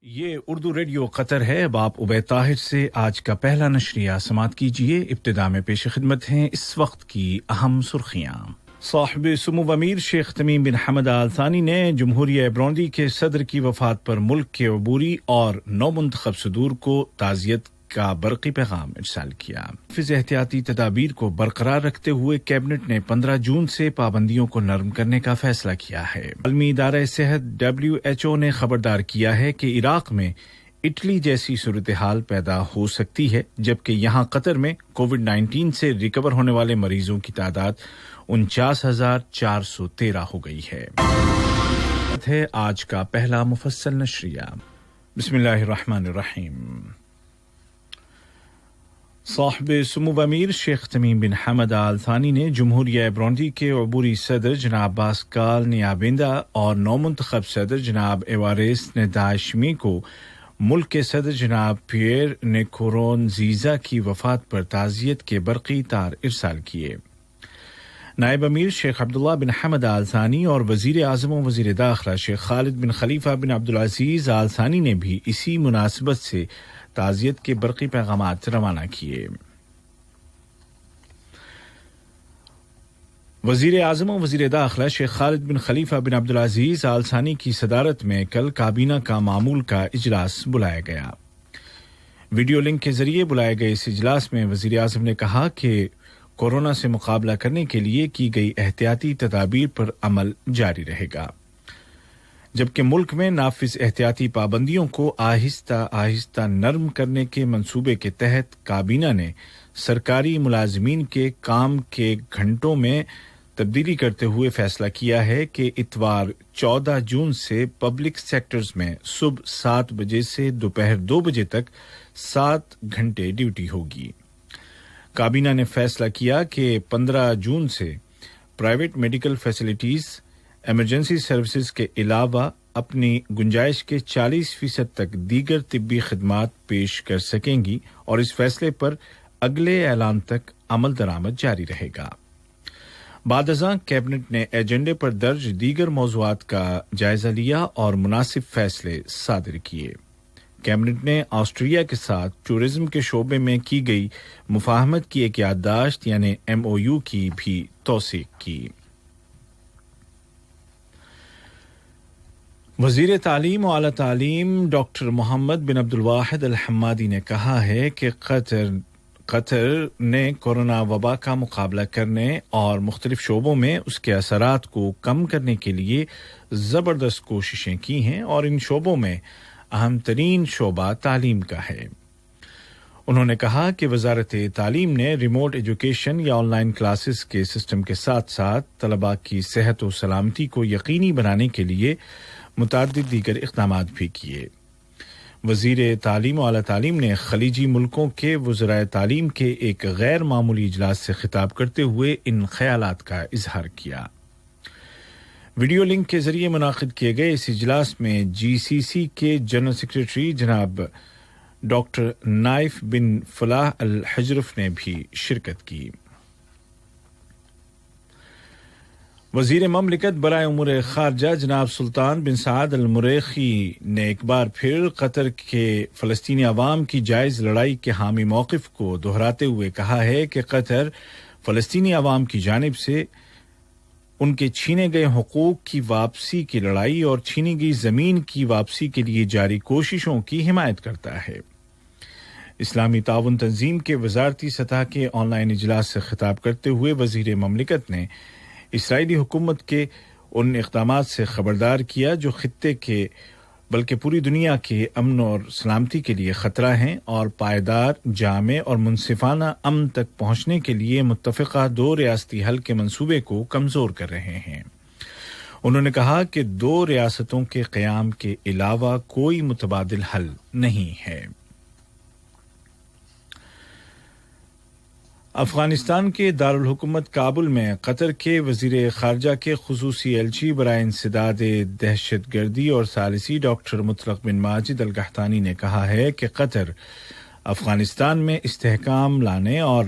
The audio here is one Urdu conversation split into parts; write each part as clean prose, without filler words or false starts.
یہ اردو ریڈیو قطر ہے. اب آپ عبید طاہر سے آج کا پہلا نشریہ سماعت کیجیے. ابتدا میں پیش خدمت ہیں اس وقت کی اہم سرخیاں. صاحب سمو امیر شیخ تمیم بن حمد آل ثانی نے جمہوریہ برونڈی کے صدر کی وفات پر ملک کے عبوری اور نو منتخب صدور کو تعزیت کا برقی پیغام ارسال کیا. نافذ احتیاطی تدابیر کو برقرار رکھتے ہوئے کیبنٹ نے 15 جون سے پابندیوں کو نرم کرنے کا فیصلہ کیا ہے. عالمی ادارہ صحت WHO نے خبردار کیا ہے کہ عراق میں اٹلی جیسی صورتحال پیدا ہو سکتی ہے، جبکہ یہاں قطر میں کووڈ-19 سے ریکور ہونے والے مریضوں کی تعداد 49,413 ہو گئی ہے. آج کا پہلا مفصل نشریہ. بسم اللہ الرحمن الرحیم. صاحب سمو امیر شیخ تمیم بن حمد آل ثانی نے جمہوریہ برونڈی کے عبوری صدر جناب باسکال نیابیندا اور نو منتخب صدر جناب ایوارسٹ نداشمی کو ملک کے صدر جناب پیئر نکورونزیزا کی وفات پر تعزیت کے برقی تار ارسال کیے. نائب امیر شیخ عبداللہ بن حمد آل ثانی اور وزیر اعظم و وزیر داخلہ شیخ خالد بن خلیفہ بن عبدالعزیز آل ثانی نے بھی اسی مناسبت سے تعزیت کے برقی پیغامات روانہ کیے. وزیر اعظم و وزیر داخلہ شیخ خالد بن خلیفہ بن عبدالعزیز آل ثانی کی صدارت میں کل کابینہ کا معمول کا اجلاس بلایا گیا. ویڈیو لنک کے ذریعے بلائے گئے اس اجلاس میں وزیر اعظم نے کہا کہ کورونا سے مقابلہ کرنے کے لیے کی گئی احتیاطی تدابیر پر عمل جاری رہے گا، جبکہ ملک میں نافذ احتیاطی پابندیوں کو آہستہ آہستہ نرم کرنے کے منصوبے کے تحت کابینہ نے سرکاری ملازمین کے کام کے گھنٹوں میں تبدیلی کرتے ہوئے فیصلہ کیا ہے کہ اتوار 14 جون سے پبلک سیکٹرز میں صبح 7 بجے سے دوپہر 2 بجے تک 7 گھنٹے ڈیوٹی ہوگی. کابینہ نے فیصلہ کیا کہ 15 جون سے private medical facilities emergency services کے علاوہ اپنی گنجائش کے 40% تک دیگر طبی خدمات پیش کر سکیں گی اور اس فیصلے پر اگلے اعلان تک عمل درآمد جاری رہے گا. بعد ازاں کیبنٹ نے ایجنڈے پر درج دیگر موضوعات کا جائزہ لیا اور مناسب فیصلے صادر کیے. کیبنٹ نے آسٹریا کے ساتھ ٹورزم کے شعبے میں کی گئی مفاہمت کی ایک یادداشت یعنی MOU کی بھی توثیق کی. وزیر تعلیم و اعلیٰ تعلیم ڈاکٹر محمد بن عبد الواحد الحمادی نے کہا ہے کہ قطر نے کورونا وبا کا مقابلہ کرنے اور مختلف شعبوں میں اس کے اثرات کو کم کرنے کے لیے زبردست کوششیں کی ہیں اور ان شعبوں میں اہم ترین شعبہ تعلیم کا ہے. انہوں نے کہا کہ وزارت تعلیم نے ریموٹ ایجوکیشن یا آن لائن کلاسز کے سسٹم کے ساتھ ساتھ طلباء کی صحت و سلامتی کو یقینی بنانے کے لیے متعدد دیگر اقدامات بھی کیے. وزیر تعلیم و اعلیٰ تعلیم نے خلیجی ملکوں کے وزرائے تعلیم کے ایک غیر معمولی اجلاس سے خطاب کرتے ہوئے ان خیالات کا اظہار کیا. ویڈیو لنک کے ذریعے منعقد کیے گئے اس اجلاس میں GCC کے جنرل سیکریٹری جناب ڈاکٹر نائف بن فلاح الحجرف نے بھی شرکت کی. وزیر مملکت برائے امور خارجہ جناب سلطان بن سعد المریخی نے ایک بار پھر قطر کے فلسطینی عوام کی جائز لڑائی کے حامی موقف کو دہراتے ہوئے کہا ہے کہ قطر فلسطینی عوام کی جانب سے ان کے چھینے گئے حقوق کی واپسی کی لڑائی اور چھینی گئی زمین کی واپسی کے لیے جاری کوششوں کی حمایت کرتا ہے. اسلامی تعاون تنظیم کے وزارتی سطح کے آن لائن اجلاس سے خطاب کرتے ہوئے وزیر مملکت نے اسرائیلی حکومت کے ان اقدامات سے خبردار کیا جو خطے کے بلکہ پوری دنیا کے امن اور سلامتی کے لیے خطرہ ہیں اور پائیدار، جامع اور منصفانہ امن تک پہنچنے کے لیے متفقہ 2 ریاستی حل کے منصوبے کو کمزور کر رہے ہیں. انہوں نے کہا کہ 2 ریاستوں کے قیام کے علاوہ کوئی متبادل حل نہیں ہے. افغانستان کے دارالحکومت کابل میں قطر کے وزیر خارجہ کے خصوصی ایلچی برائے انسداد دہشت گردی اور ثالثی ڈاکٹر مطلق بن ماجد القحطانی نے کہا ہے کہ قطر افغانستان میں استحکام لانے اور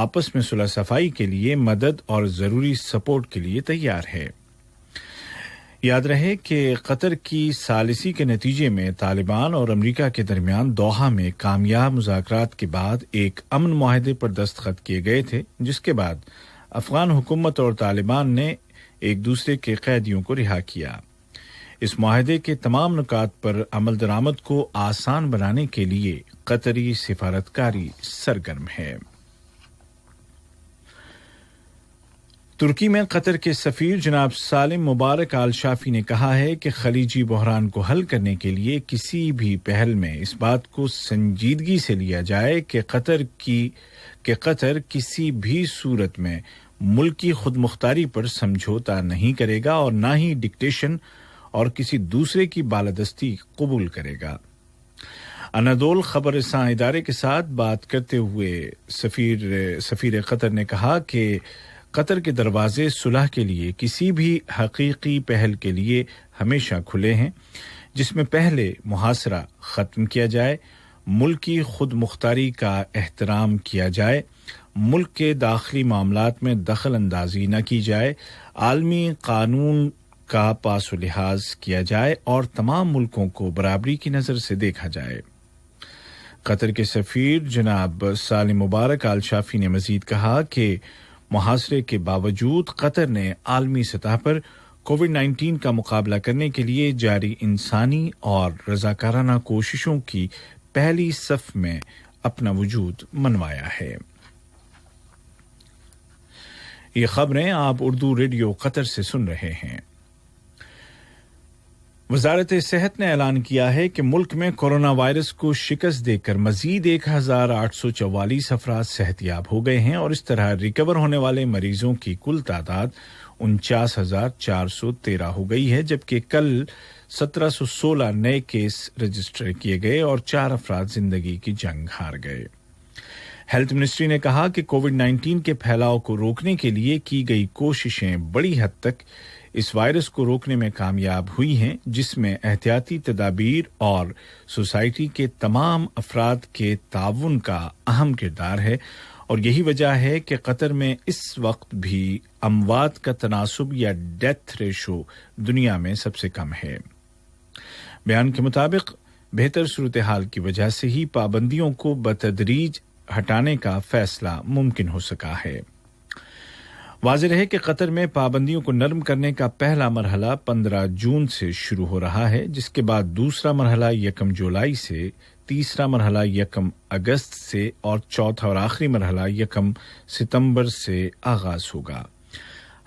آپس میں صلح صفائی کے لیے مدد اور ضروری سپورٹ کے لیے تیار ہے. یاد رہے کہ قطر کی ثالثی کے نتیجے میں طالبان اور امریکہ کے درمیان دوحہ میں کامیاب مذاکرات کے بعد ایک امن معاہدے پر دستخط کیے گئے تھے، جس کے بعد افغان حکومت اور طالبان نے ایک دوسرے کے قیدیوں کو رہا کیا۔ اس معاہدے کے تمام نکات پر عمل درآمد کو آسان بنانے کے لیے قطری سفارتکاری سرگرم ہے۔ ترکی میں قطر کے سفیر جناب سالم مبارک آل شافی نے کہا ہے کہ خلیجی بحران کو حل کرنے کے لیے کسی بھی پہل میں اس بات کو سنجیدگی سے لیا جائے کہ قطر کسی بھی صورت میں ملکی خود مختاری پر سمجھوتا نہیں کرے گا اور نہ ہی ڈکٹیشن اور کسی دوسرے کی بالادستی قبول کرے گا۔ انادول خبر رساں ادارے کے ساتھ بات کرتے ہوئے سفیر قطر نے کہا کہ قطر کے دروازے صلح کے لیے کسی بھی حقیقی پہل کے لیے ہمیشہ کھلے ہیں، جس میں پہلے محاصرہ ختم کیا جائے، ملکی خود مختاری کا احترام کیا جائے، ملک کے داخلی معاملات میں دخل اندازی نہ کی جائے، عالمی قانون کا پاس و لحاظ کیا جائے اور تمام ملکوں کو برابری کی نظر سے دیکھا جائے۔ قطر کے سفیر جناب سالم مبارک آل شافی نے مزید کہا کہ محاصرے کے باوجود قطر نے عالمی سطح پر کووڈ-19 کا مقابلہ کرنے کے لیے جاری انسانی اور رضاکارانہ کوششوں کی پہلی صف میں اپنا وجود منوایا ہے۔ یہ خبریں آپ اردو ریڈیو قطر سے سن رہے ہیں۔ وزارت صحت نے اعلان کیا ہے کہ ملک میں کورونا وائرس کو شکست دے کر مزید 1844 افراد صحت یاب ہو گئے ہیں اور اس طرح ریکور ہونے والے مریضوں کی کل تعداد 49,413 ہو گئی ہے، جبکہ کل 1716 نئے کیس رجسٹر کیے گئے اور 4 افراد زندگی کی جنگ ہار گئے۔ ہیلتھ منسٹری نے کہا کہ کووڈ-19 کے پھیلاؤ کو روکنے کے لیے کی گئی کوششیں بڑی حد تک اس وائرس کو روکنے میں کامیاب ہوئی ہیں، جس میں احتیاطی تدابیر اور سوسائٹی کے تمام افراد کے تعاون کا اہم کردار ہے، اور یہی وجہ ہے کہ قطر میں اس وقت بھی اموات کا تناسب یا ڈیتھ ریشو دنیا میں سب سے کم ہے۔ بیان کے مطابق بہتر صورتحال کی وجہ سے ہی پابندیوں کو بتدریج ہٹانے کا فیصلہ ممکن ہو سکا ہے۔ واضح رہے کہ قطر میں پابندیوں کو نرم کرنے کا پہلا مرحلہ 15 جون سے شروع ہو رہا ہے، جس کے بعد دوسرا مرحلہ 1 جولائی سے، تیسرا مرحلہ 1 اگست سے اور چوتھا اور آخری مرحلہ 1 ستمبر سے آغاز ہوگا۔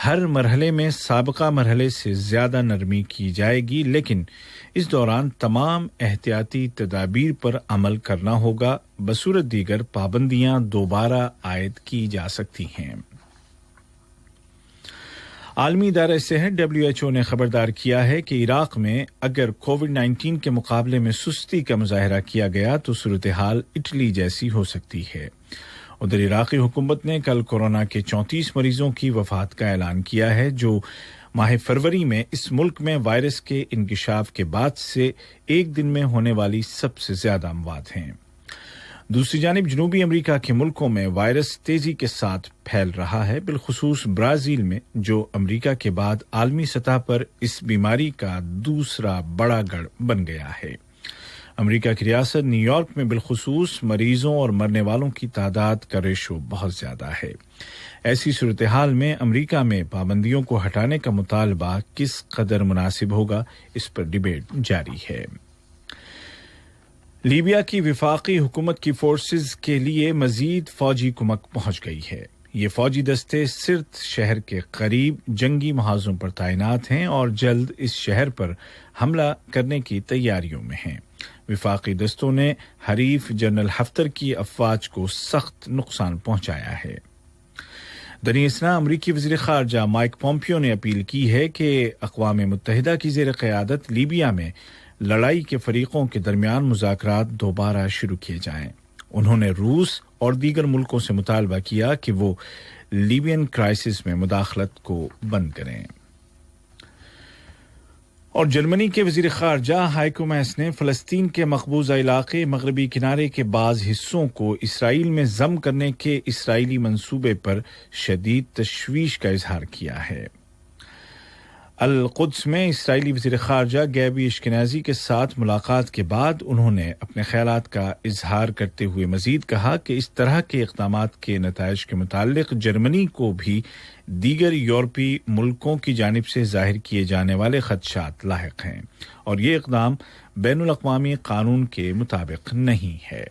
ہر مرحلے میں سابقہ مرحلے سے زیادہ نرمی کی جائے گی، لیکن اس دوران تمام احتیاطی تدابیر پر عمل کرنا ہوگا، بصورت دیگر پابندیاں دوبارہ عائد کی جا سکتی ہیں۔ عالمی ادارہ صحت WHO نے خبردار کیا ہے کہ عراق میں اگر کووڈ-19 کے مقابلے میں سستی کا مظاہرہ کیا گیا تو صورتحال اٹلی جیسی ہو سکتی ہے۔ ادھر عراقی حکومت نے کل کورونا کے 34 مریضوں کی وفات کا اعلان کیا ہے، جو ماہ فروری میں اس ملک میں وائرس کے انکشاف کے بعد سے ایک دن میں ہونے والی سب سے زیادہ اموات ہیں۔ دوسری جانب جنوبی امریکہ کے ملکوں میں وائرس تیزی کے ساتھ پھیل رہا ہے، بالخصوص برازیل میں، جو امریکہ کے بعد عالمی سطح پر اس بیماری کا دوسرا بڑا گڑھ بن گیا ہے۔ امریکہ کی ریاست نیو یارک میں بالخصوص مریضوں اور مرنے والوں کی تعداد کا ریشو بہت زیادہ ہے۔ ایسی صورتحال میں امریکہ میں پابندیوں کو ہٹانے کا مطالبہ کس قدر مناسب ہوگا، اس پر ڈیبیٹ جاری ہے۔ لیبیا کی وفاقی حکومت کی فورسز کے لیے مزید فوجی کمک پہنچ گئی ہے۔ یہ فوجی دستے سرت شہر کے قریب جنگی محاذوں پر تعینات ہیں اور جلد اس شہر پر حملہ کرنے کی تیاریوں میں ہیں۔ وفاقی دستوں نے حریف جنرل حفتر کی افواج کو سخت نقصان پہنچایا ہے۔ دریں اثنا امریکی وزیر خارجہ مائک پومپیو نے اپیل کی ہے کہ اقوام متحدہ کی زیر قیادت لیبیا میں لڑائی کے فریقوں کے درمیان مذاکرات دوبارہ شروع کیے جائیں۔ انہوں نے روس اور دیگر ملکوں سے مطالبہ کیا کہ وہ لیبین کرائسس میں مداخلت کو بند کریں۔ اور جرمنی کے وزیر خارجہ ہائیکو میس نے فلسطین کے مقبوضہ علاقے مغربی کنارے کے بعض حصوں کو اسرائیل میں ضم کرنے کے اسرائیلی منصوبے پر شدید تشویش کا اظہار کیا ہے۔ القدس میں اسرائیلی وزیر خارجہ گیبی اشکنازی کے ساتھ ملاقات کے بعد انہوں نے اپنے خیالات کا اظہار کرتے ہوئے مزید کہا کہ اس طرح کے اقدامات کے نتائج کے متعلق جرمنی کو بھی دیگر یورپی ملکوں کی جانب سے ظاہر کیے جانے والے خدشات لاحق ہیں اور یہ اقدام بین الاقوامی قانون کے مطابق نہیں ہے۔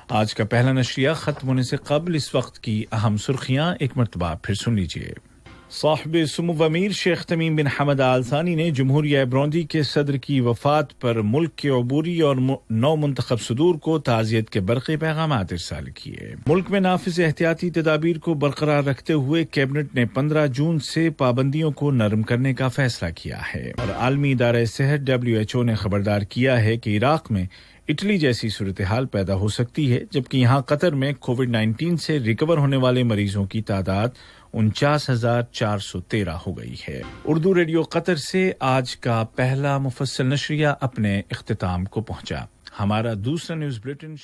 آج کا پہلا نشریہ ختم ہونے سے قبل اس وقت کی اہم سرخیاں ایک مرتبہ پھر سن لیجیے۔ صاحب سمو امیر شیخ تمیم بن حمد آل ثانی نے جمہوریہ برونڈی کے صدر کی وفات پر ملک کے عبوری اور نو منتخب صدور کو تعزیت کے برقی پیغامات ارسال کیے۔ ملک میں نافذ احتیاطی تدابیر کو برقرار رکھتے ہوئے کیبنٹ نے 15 جون سے پابندیوں کو نرم کرنے کا فیصلہ کیا ہے اور عالمی ادارہ صحت WHO نے خبردار کیا ہے کہ عراق میں اٹلی جیسی صورتحال پیدا ہو سکتی ہے، جبکہ یہاں قطر میں کووڈ-19 سے ریکور ہونے والے مریضوں کی تعداد 49,413 ہو گئی ہے۔ اردو ریڈیو قطر سے آج کا پہلا مفصل نشریہ اپنے اختتام کو پہنچا۔ ہمارا دوسرا نیوز بلیٹن